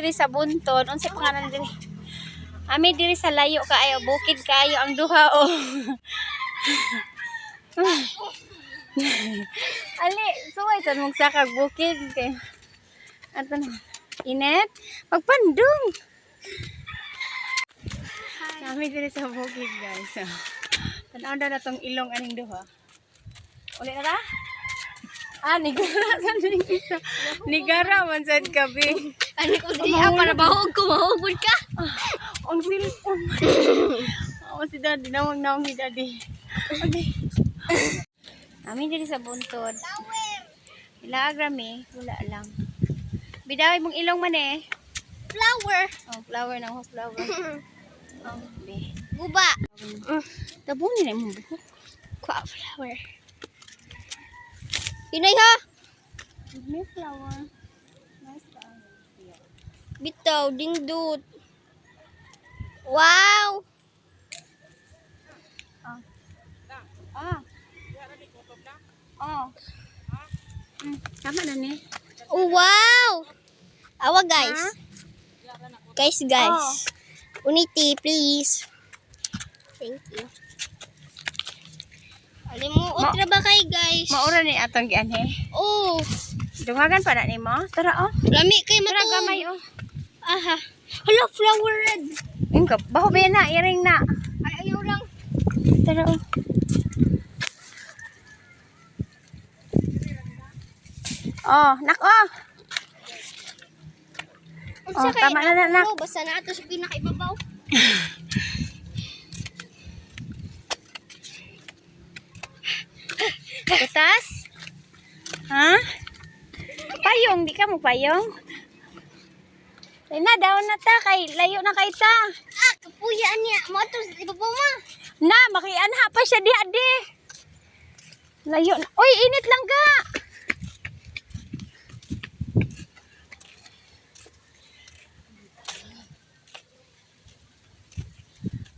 diri sa Bunton. Unsa pangalan diri? Ami diri sa layo kaayo, bukid kaayo ang duha oh. Ali, suway sa mong sakag bukid kay. Ato na. Inet, magpandong. Kami diri sa bukid, guys. Tanaw na tong ilong aning duha. Uli na ta? Nigara sa ning isa. Nigara man sad kabi. Ani ko diri para bahog ko mahugod ka. Ang silpon. Si daddy nawang ni daddy. Okay. Amin diri sa Buntod. Ilagrami, wala lang. Bidaway mong ilong man eh. Flower. Oh, flower na flower. Oh, be. Guba. Tabon ni mo buhok. Kwa flower. Inay ha. May flower. Nice flower. Bitaw dingdut. Wow. Oh. Tama na ni. Oh, wow. Awa guys. Guys. Unity please. Thank you. Alam mo, otra ba kay guys? Maura ni atong gianhe. Oh. Dungagan pa na nimo. Tara oh. Lami kay Tara matong. gamay oh. Aha. Hello, flower red. Ingka, baho ba na, iring na. Ay, ayaw lang. Tara oh. Oh, nak oh. Oh, tama na nak. Basta na ito sa pinakaibabaw. Butas? Ha? Payong, di ka mo payong? Ay na, daon na ta, kay layo na kay ta. Kapuyaan niya. Mo ito sa ibabaw ma. Na, makianha pa siya di. Layo na. Uy, init lang ka.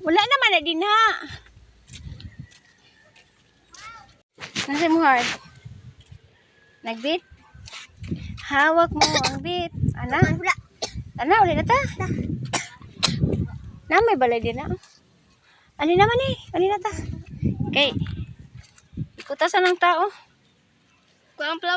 Wala naman na din ha. Nasa mo hard? Nagbit? Hawak mo ang bit. Ana? Ana, ulit na ta. Na, may balay din na. Ano naman eh? Ano na ta? Okay. Ikutasan ng tao. Kuang flower.